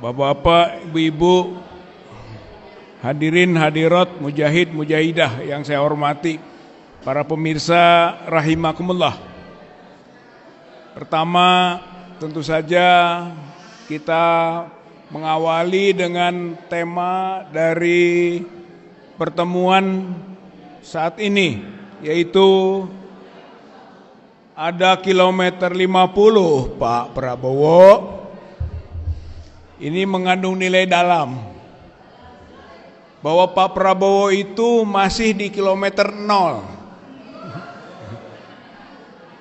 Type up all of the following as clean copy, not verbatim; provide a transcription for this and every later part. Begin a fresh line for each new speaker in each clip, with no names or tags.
Bapak-bapak, ibu-ibu, hadirin hadirat, mujahid mujahidah yang saya hormati, para pemirsa rahimakumullah. Pertama, tentu saja kita mengawali dengan tema dari pertemuan saat ini, yaitu ada kilometer 50, Pak Prabowo. Ini mengandung nilai dalam bahwa Pak Prabowo itu masih di kilometer 0.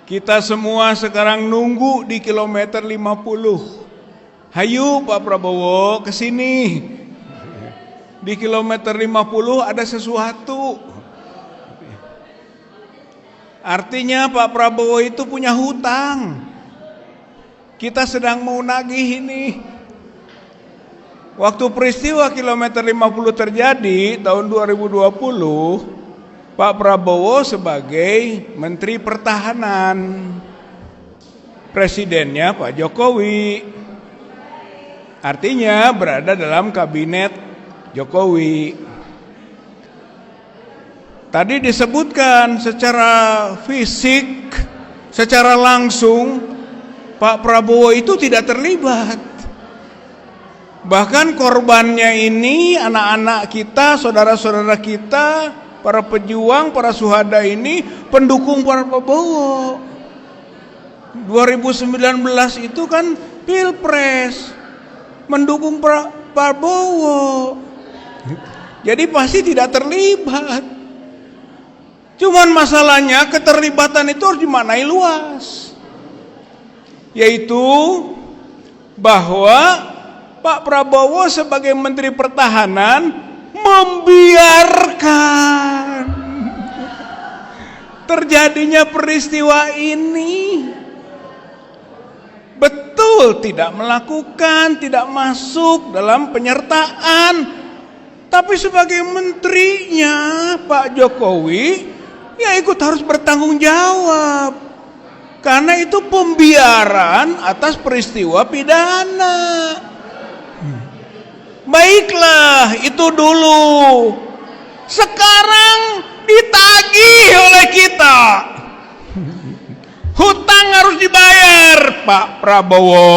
Kita semua sekarang nunggu di kilometer 50. Hayu Pak Prabowo ke sini. Di kilometer 50 ada sesuatu. Artinya Pak Prabowo itu punya hutang. Kita sedang mau nagih ini. Waktu peristiwa kilometer 50 terjadi tahun 2020, Pak Prabowo sebagai Menteri Pertahanan, presidennya Pak Jokowi, artinya berada dalam kabinet Jokowi. Tadi disebutkan secara fisik, secara langsung Pak Prabowo itu tidak terlibat. Bahkan korbannya ini anak-anak kita, saudara-saudara kita, para pejuang, para syuhada ini pendukung Pak Prabowo. 2019 itu kan Pilpres mendukung Pak Prabowo. Jadi pasti tidak terlibat. Cuman masalahnya keterlibatan itu harus dimaknai luas. Yaitu bahwa Pak Prabowo sebagai Menteri Pertahanan membiarkan terjadinya peristiwa ini. Betul, tidak melakukan, tidak masuk dalam penyertaan. Tapi sebagai menterinya Pak Jokowi, ya ikut harus bertanggung jawab. Karena itu pembiaran atas peristiwa pidana. Baiklah, itu dulu. Sekarang ditagih oleh kita. Hutang harus dibayar, Pak Prabowo.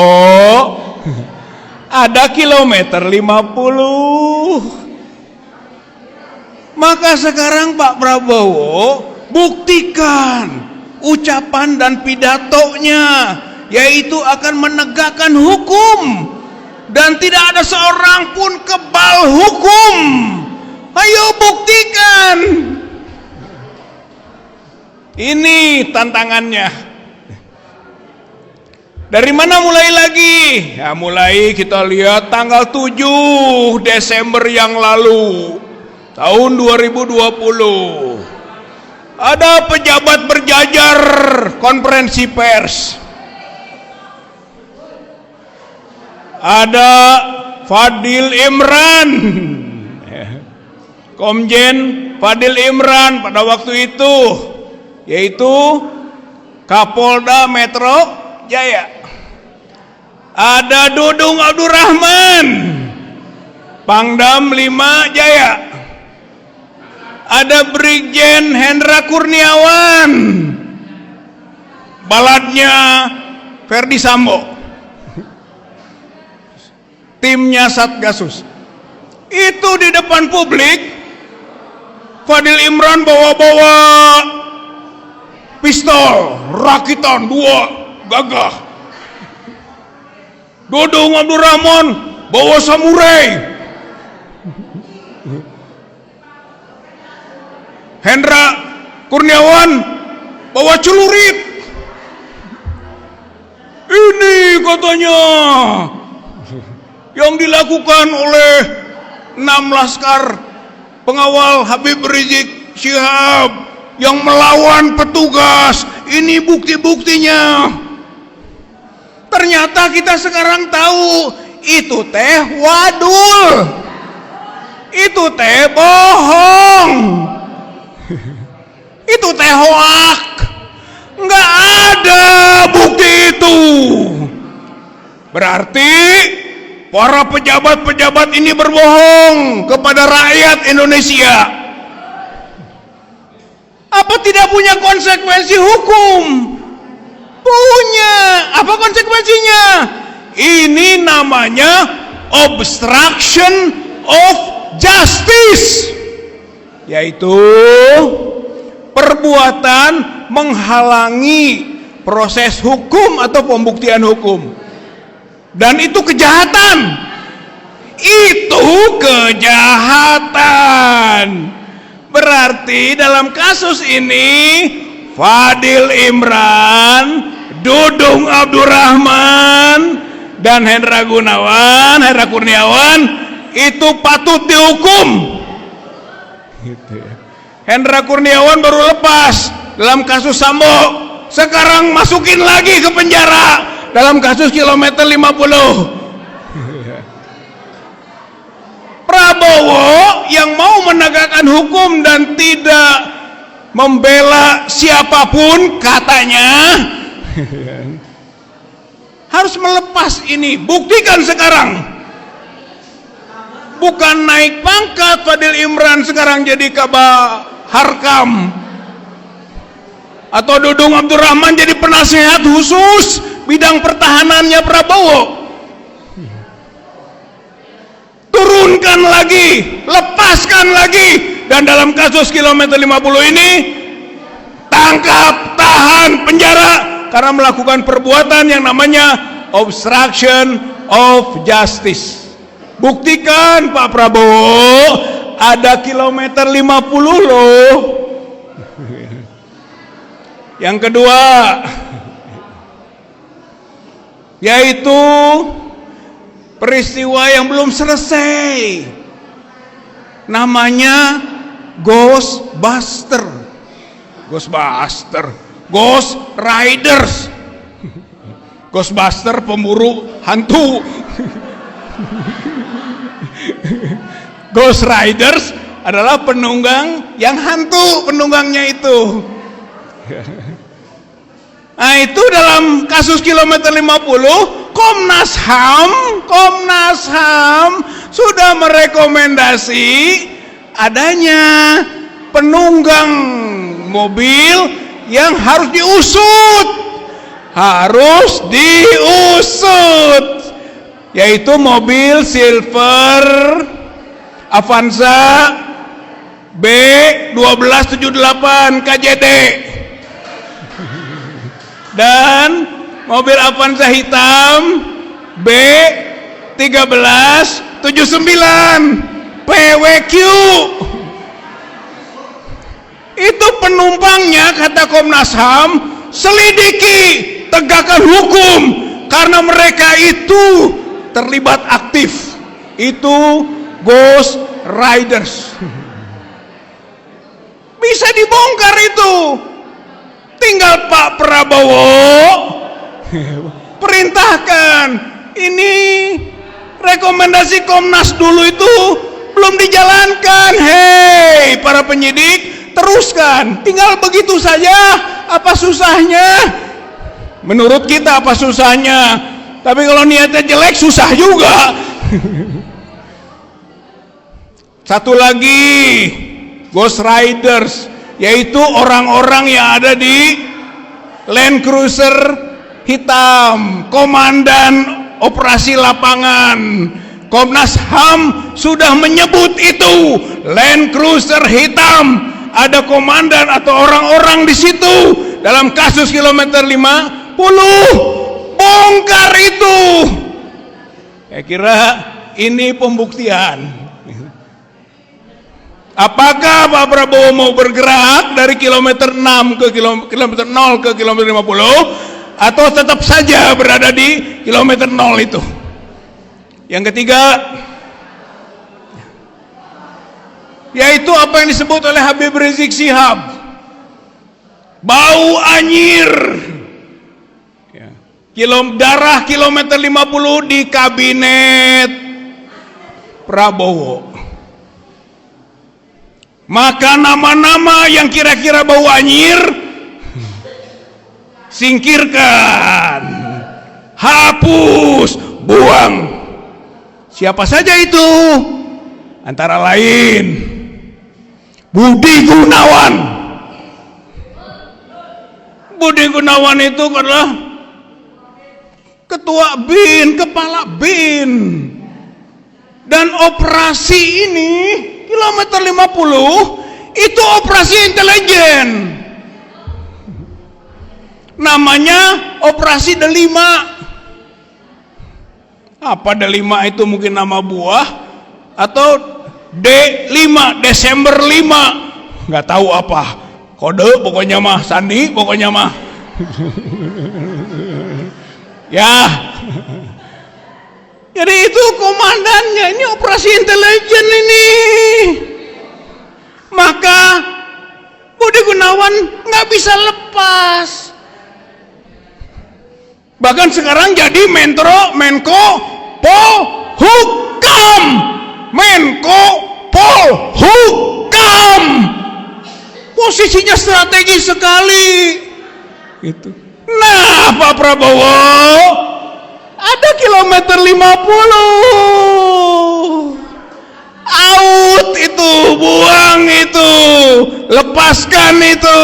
Ada kilometer 50. Maka sekarang Pak Prabowo buktikan ucapan dan pidatonya, yaitu akan menegakkan hukum. Dan tidak ada seorang pun kebal hukum. Ayo buktikan. Ini tantangannya. Dari mana mulai lagi? Ya mulai kita lihat tanggal 7 Desember yang lalu, tahun 2020. Ada pejabat berjajar konferensi pers. Ada Fadil Imran, Komjen Fadil Imran pada waktu itu, yaitu Kapolda Metro Jaya. Ada Dudung Abdurrahman, Pangdam 5 Jaya. Ada Brigjen Hendra Kurniawan, baladnya Ferdi Sambo. Timnya Satgasus. Itu di depan publik Fadil Imran bawa-bawa pistol rakitan 2 gagah. Dudung Abdurrahman bawa samurai. Hendra Kurniawan bawa celurit. Ini katanya yang dilakukan oleh 6 laskar pengawal Habib Rizik Syihab yang melawan petugas. Ini bukti-buktinya. Ternyata kita sekarang tahu itu teh wadul, itu teh bohong, itu teh hoak. Nggak ada bukti itu. Berarti para pejabat-pejabat ini berbohong kepada rakyat Indonesia. Apa tidak punya konsekuensi hukum? Punya. Apa konsekuensinya? Ini namanya obstruction of justice, yaitu perbuatan menghalangi proses hukum atau pembuktian hukum. Dan itu kejahatan. Itu kejahatan. Berarti dalam kasus ini Fadil Imran, Dudung Abdurrahman, dan Hendra Kurniawan itu patut dihukum. Hendra Kurniawan baru lepas dalam kasus Sambo, sekarang masukin lagi ke penjara dalam kasus kilometer 50. Prabowo yang mau menegakkan hukum dan tidak membela siapapun katanya harus melepas ini. Buktikan sekarang. Bukan naik pangkat Fadil Imran sekarang jadi Kabah Harkam, atau Dudung Abdurrahman jadi penasehat khusus bidang pertahanannya Prabowo. Turunkan lagi, lepaskan lagi, dan dalam kasus kilometer 50 ini tangkap, tahan, penjara karena melakukan perbuatan yang namanya obstruction of justice. Buktikan Pak Prabowo, ada kilometer 50 loh. Yang kedua, yaitu peristiwa yang belum selesai, namanya Ghostbuster, Ghost Riders. Ghostbuster pemburu hantu, Ghost Riders adalah penunggang yang hantu penunggangnya itu. Nah, itu dalam kasus kilometer 50 Komnas HAM sudah merekomendasi adanya penunggang mobil yang harus diusut, yaitu mobil Silver Avanza B1278 KJD dan mobil Avanza hitam B1379 PWQ. Itu penumpangnya, kata Komnas HAM, selidiki, tegakkan hukum, karena mereka itu terlibat aktif. Itu Ghost Riders. Bisa dibongkar itu. Tinggal Pak Prabowo perintahkan. Ini rekomendasi Komnas dulu itu belum dijalankan. Hei para penyidik, teruskan. Tinggal begitu saja. Apa susahnya? Menurut kita apa susahnya? Tapi kalau niatnya jelek susah juga. Satu lagi, Ghost Riders, yaitu orang-orang yang ada di Land Cruiser hitam, komandan operasi lapangan. Komnas HAM sudah menyebut itu Land Cruiser hitam, ada komandan atau orang-orang di situ dalam kasus kilometer 50. Bongkar itu. Saya kira ini pembuktian. Apakah Pak Prabowo mau bergerak dari kilometer 6 ke kilometer 0 ke kilometer 50, atau tetap saja berada di kilometer 0 itu? Yang ketiga, yaitu apa yang disebut oleh Habib Rizik Syihab, bau anyir. Darah kilometer 50 di kabinet Prabowo. Maka nama-nama yang kira-kira bau anyir singkirkan, hapus, buang. Siapa saja itu? Antara lain Budi Gunawan. Budi Gunawan itu adalah ketua BIN, kepala BIN. Dan operasi ini kilometer 50 itu operasi intelijen. Namanya operasi Delima. Apa Delima itu mungkin nama buah atau D5 Desember 5, nggak tahu apa kode, pokoknya mah sandi, pokoknya mah ya. Jadi itu komandannya, ini operasi intelijen ini. Maka Budi Gunawan nggak bisa lepas. Bahkan sekarang jadi Menko Polhukam. Menko Polhukam. Posisinya strategis sekali. Gitu. Nah, Pak Prabowo ada kilometer 50. Out itu, buang itu, lepaskan itu.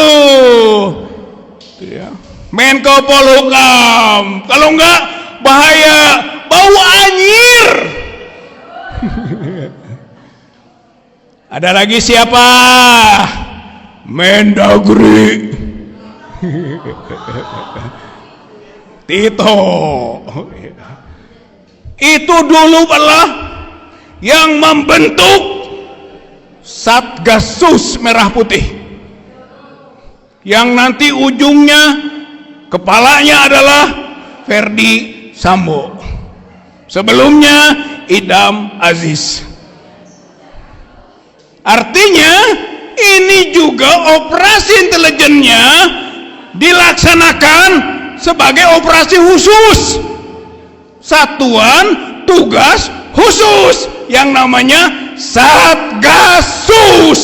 Ya. Menko Polhukam, kalau enggak bahaya, bau anyir. Ada lagi siapa? Mendagri. Tito. Itu dulu adalah yang membentuk Satgasus Merah Putih, yang nanti ujungnya kepalanya adalah Ferdi Sambo, sebelumnya Idam Aziz. Artinya ini juga operasi intelijennya dilaksanakan sebagai operasi khusus, satuan tugas khusus yang namanya Satgasus.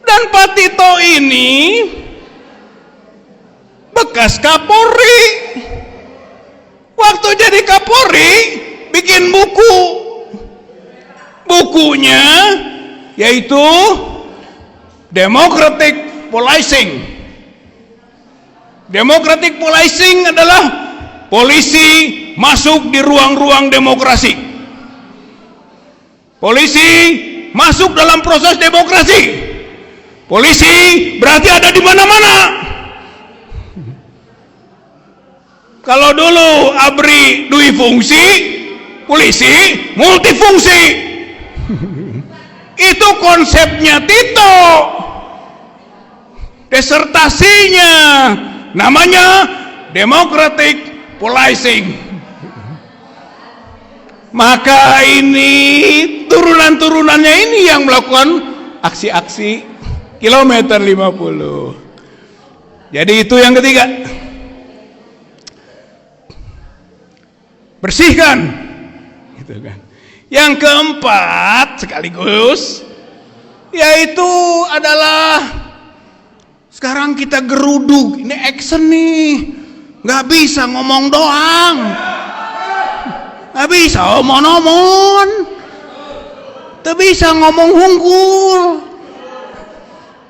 Dan Pak Tito ini bekas Kapolri. Waktu jadi Kapolri bikin buku. Bukunya yaitu Democratic Policing. Democratic Policing adalah polisi masuk di ruang-ruang demokrasi. Polisi masuk dalam proses demokrasi. Polisi berarti ada di mana-mana. Kalau dulu ABRI dui fungsi, polisi multifungsi. Itu konsepnya Tito. Disertasinya namanya Democratic Policing. Maka ini turunan-turunannya ini yang melakukan aksi-aksi kilometer 50. Jadi itu yang ketiga. Bersihkan. Gitu kan. Yang keempat sekaligus yaitu adalah sekarang kita geruduk. Ini action nih, nggak bisa ngomong doang, nggak bisa omon-omon, nggak bisa ngomong hungkul.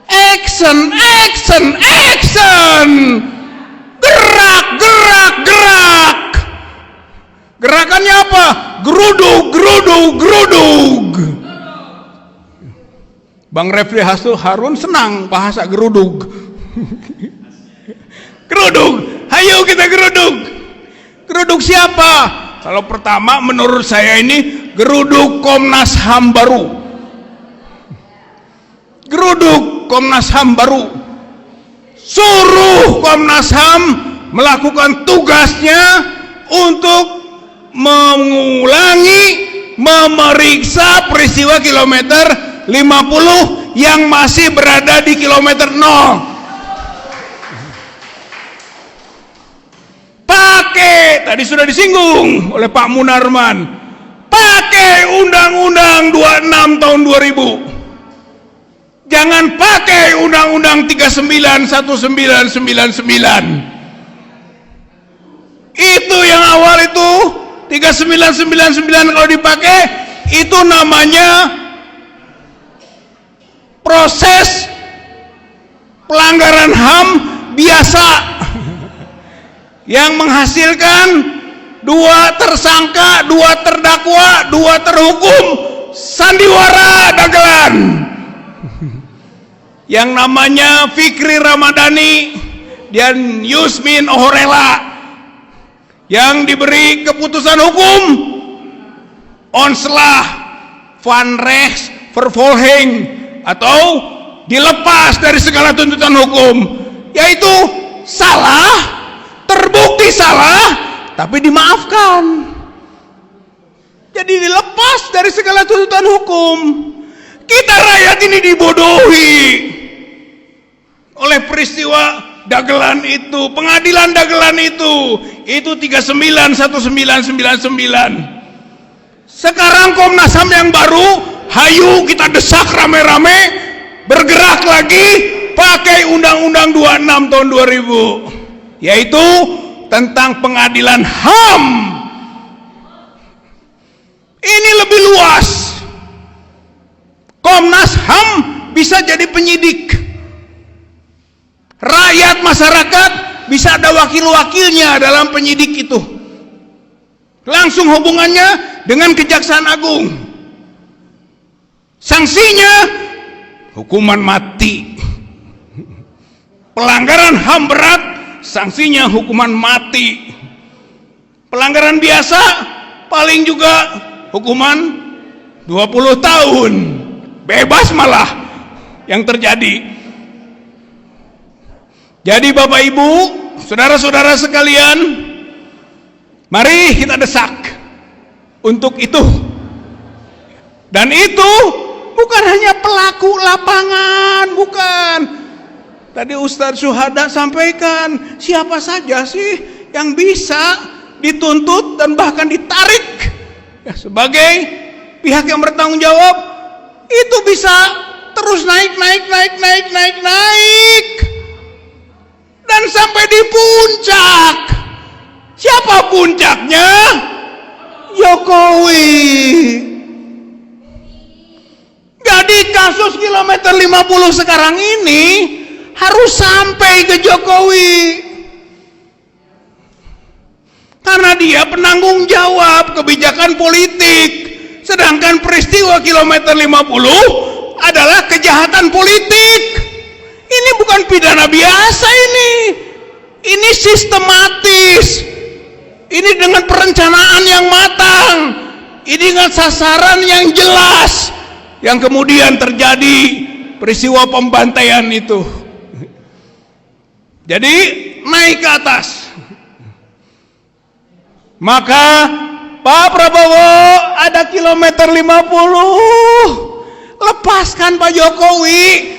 Action, action, action, gerak, gerak, gerak. Gerakannya apa? Geruduk, geruduk, geruduk. Bang Refli Harun senang bahasa geruduk. Geruduk, ayo kita geruduk. Geruduk siapa? Kalau pertama menurut saya ini geruduk Komnas HAM baru. Geruduk Komnas HAM baru. Suruh Komnas HAM melakukan tugasnya untuk mengulangi, memeriksa peristiwa kilometer 50 yang masih berada di kilometer 0. Pakai, tadi sudah disinggung oleh Pak Munarman, pakai Undang-Undang 26 tahun 2000. Jangan pakai Undang-Undang 39 1999. Itu yang awal itu 3999 kalau dipakai itu namanya proses pelanggaran HAM biasa yang menghasilkan 2 tersangka, 2 terdakwa, 2 terhukum, sandiwara dagelan yang namanya Fikri Ramadhani dan Yusmin Ohorela yang diberi keputusan hukum onslah van rechtsvervolging atau dilepas dari segala tuntutan hukum, yaitu salah, terbukti salah, tapi dimaafkan. Jadi dilepas dari segala tuntutan hukum. Kita rakyat ini dibodohi oleh peristiwa dagelan itu, pengadilan dagelan itu 391999. Sekarang Komnas HAM yang baru, hayu kita desak rame-rame, bergerak lagi pakai Undang-Undang 26 tahun 2000, yaitu tentang pengadilan HAM. Ini lebih luas. Komnas HAM bisa jadi penyidik. Rakyat, masyarakat bisa ada wakil-wakilnya dalam penyidik itu. Langsung hubungannya dengan Kejaksaan Agung. Sanksinya hukuman mati. Pelanggaran HAM berat, sanksinya hukuman mati. Pelanggaran biasa paling juga hukuman 20 tahun. Bebas malah yang terjadi. Jadi Bapak Ibu, saudara-saudara sekalian, mari kita desak untuk itu. Dan itu bukan hanya pelaku lapangan, bukan. Tadi Ustadz Syuhada sampaikan, siapa saja sih yang bisa dituntut dan bahkan ditarik ya, sebagai pihak yang bertanggung jawab, itu bisa terus naik dan sampai di puncak. Siapa puncaknya? Jokowi. Jadi kasus kilometer 50 sekarang ini harus sampai ke Jokowi, karena dia penanggung jawab kebijakan politik. Sedangkan peristiwa kilometer 50 adalah kejahatan politik. Ini bukan pidana biasa ini sistematis. Ini dengan perencanaan yang matang. Ini dengan sasaran yang jelas. Yang kemudian terjadi peristiwa pembantaian itu. Jadi naik ke atas. Maka Pak Prabowo ada kilometer 50. Lepaskan Pak Jokowi.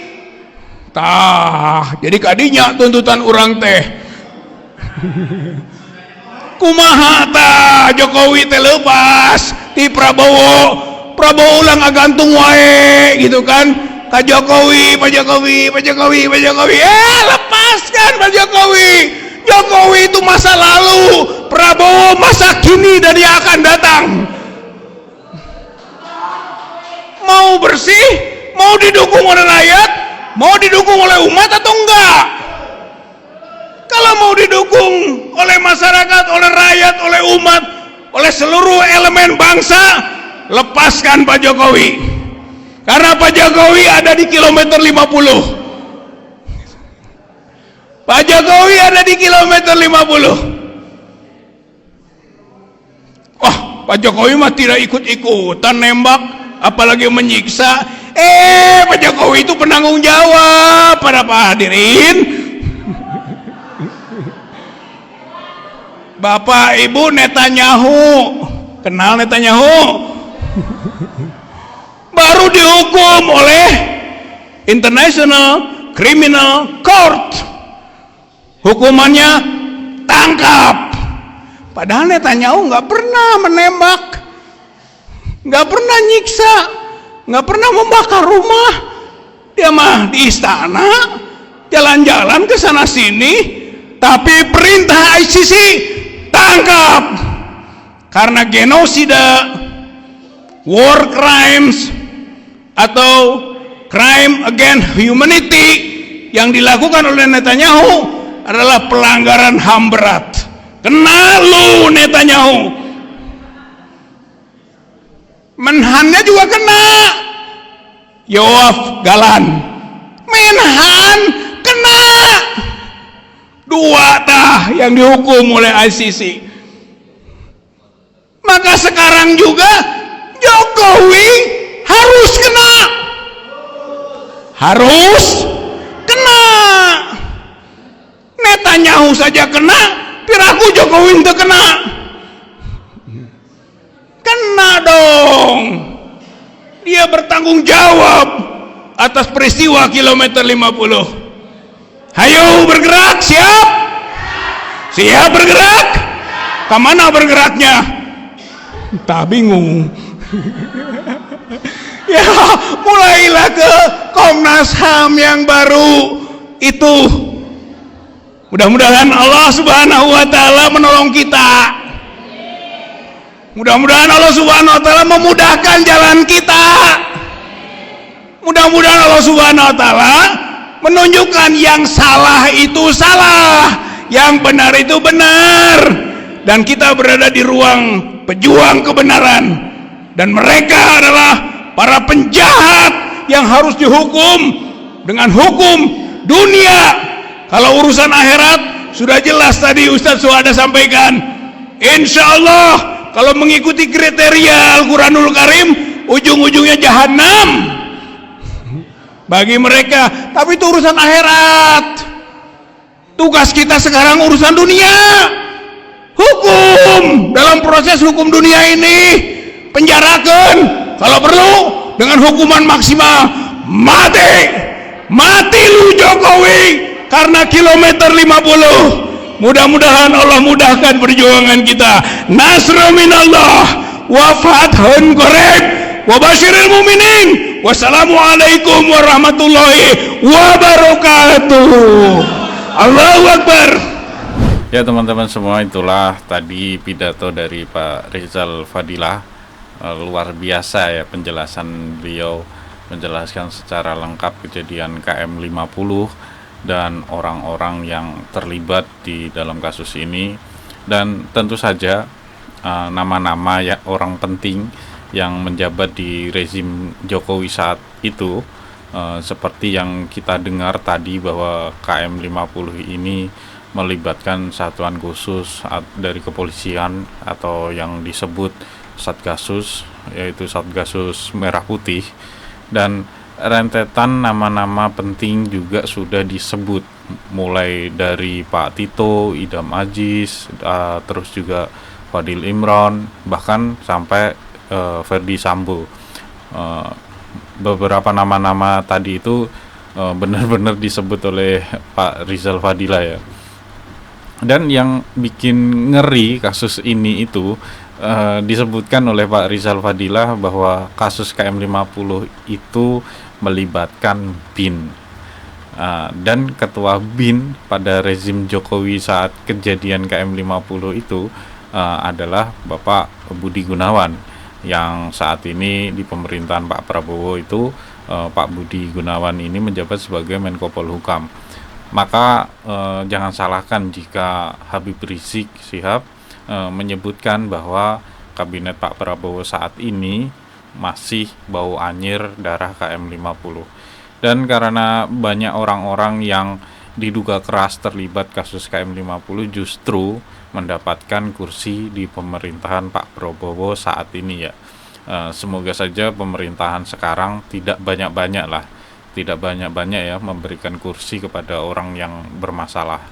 Tah, jadi kadinya tuntutan orang teh. Kumaha tah Jokowi teh lepas ti Prabowo. Prabowo ulang agantung wae gitu kan. Pak Jokowi. Lepaskan Pak Jokowi. Jokowi itu masa lalu, Prabowo masa kini dan dia akan datang. Mau bersih, mau didukung oleh rakyat, mau didukung oleh umat atau enggak? Kalau mau didukung oleh masyarakat, oleh rakyat, oleh umat, oleh seluruh elemen bangsa, lepaskan Pak Jokowi. Karena Pak Jokowi ada di kilometer 50. Pak Jokowi ada di kilometer 50. Wah, Pak Jokowi mah tidak ikut-ikutan nembak, apalagi menyiksa. Pak Jokowi itu penanggung jawab. Para Pak hadirin, Bapak Ibu Netanyahu, kenal Netanyahu? Baru dihukum oleh International Criminal Court. Hukumannya tangkap. Padahal Netanyahu nggak pernah menembak, nggak pernah nyiksa, nggak pernah membakar rumah. Dia mah di istana, jalan-jalan ke sana sini. Tapi perintah ICC, tangkap. karena genosida, war crimes, atau crime against humanity yang dilakukan oleh Netanyahu adalah pelanggaran HAM berat. Kena lu Netanyahu. Menhannya juga kena. Yoav Galan. Menhan kena. Dua tah yang dihukum oleh ICC. Maka sekarang juga Jokowi harus kena. Harus kena. Netanyahu saja kena, piraku Jokowi itu kena. Kena dong. Dia bertanggung jawab atas peristiwa kilometer 50. Hayo bergerak, siap? Siap bergerak? Kemana bergeraknya? Tak bingung. Ya, mulailah ke Komnas HAM yang baru itu. Mudah-mudahan Allah Subhanahu wa taala menolong kita. Mudah-mudahan Allah Subhanahu wa taala memudahkan jalan kita. Mudah-mudahan Allah Subhanahu wa taala menunjukkan yang salah itu salah, yang benar itu benar, dan kita berada di ruang pejuang kebenaran, dan mereka adalah para penjahat yang harus dihukum dengan hukum dunia. Kalau urusan akhirat sudah jelas tadi Ustadz Suhada sampaikan, insya Allah kalau mengikuti kriteria Al-Quranul Karim ujung-ujungnya jahanam bagi mereka. Tapi itu urusan akhirat. Tugas kita sekarang urusan dunia. Hukum dalam proses hukum dunia ini, penjarakan kalau perlu dengan hukuman maksimal, mati lu Jokowi karena kilometer 50. Mudah-mudahan Allah mudahkan perjuangan kita. Nasrul minallah wa fathun qarib wa basyiril mu'minin. Wassalamualaikum warahmatullahi wabarakatuh. Allahu Akbar.
Ya teman-teman semua, itulah tadi pidato dari Pak Rizal Fadilah. Luar biasa ya penjelasan beliau, menjelaskan secara lengkap kejadian KM 50 dan orang-orang yang terlibat di dalam kasus ini, dan tentu saja nama-nama ya orang penting yang menjabat di rezim Jokowi saat itu, seperti yang kita dengar tadi bahwa KM 50 ini melibatkan satuan khusus dari kepolisian atau yang disebut Satgasus, yaitu Satgasus Merah Putih, dan rentetan nama-nama penting juga sudah disebut, mulai dari Pak Tito, Idam Aziz, terus juga Fadil Imron, bahkan sampai Ferdi Sambo. Beberapa nama-nama tadi itu benar-benar disebut oleh Pak Rizal Fadilah ya. Dan yang bikin ngeri kasus ini itu disebutkan oleh Pak Rizal Fadilah bahwa kasus KM 50 itu melibatkan BIN, dan ketua BIN pada rezim Jokowi saat kejadian KM 50 itu adalah Bapak Budi Gunawan, yang saat ini di pemerintahan Pak Prabowo itu Pak Budi Gunawan ini menjabat sebagai Menko Polhukam. Maka jangan salahkan jika Habib Rizik Syihab menyebutkan bahwa kabinet Pak Prabowo saat ini masih bau anyir darah KM 50. Dan karena banyak orang-orang yang diduga keras terlibat kasus KM 50 justru mendapatkan kursi di pemerintahan Pak Prabowo saat ini ya. Semoga saja pemerintahan sekarang tidak banyak-banyak ya memberikan kursi kepada orang yang bermasalah.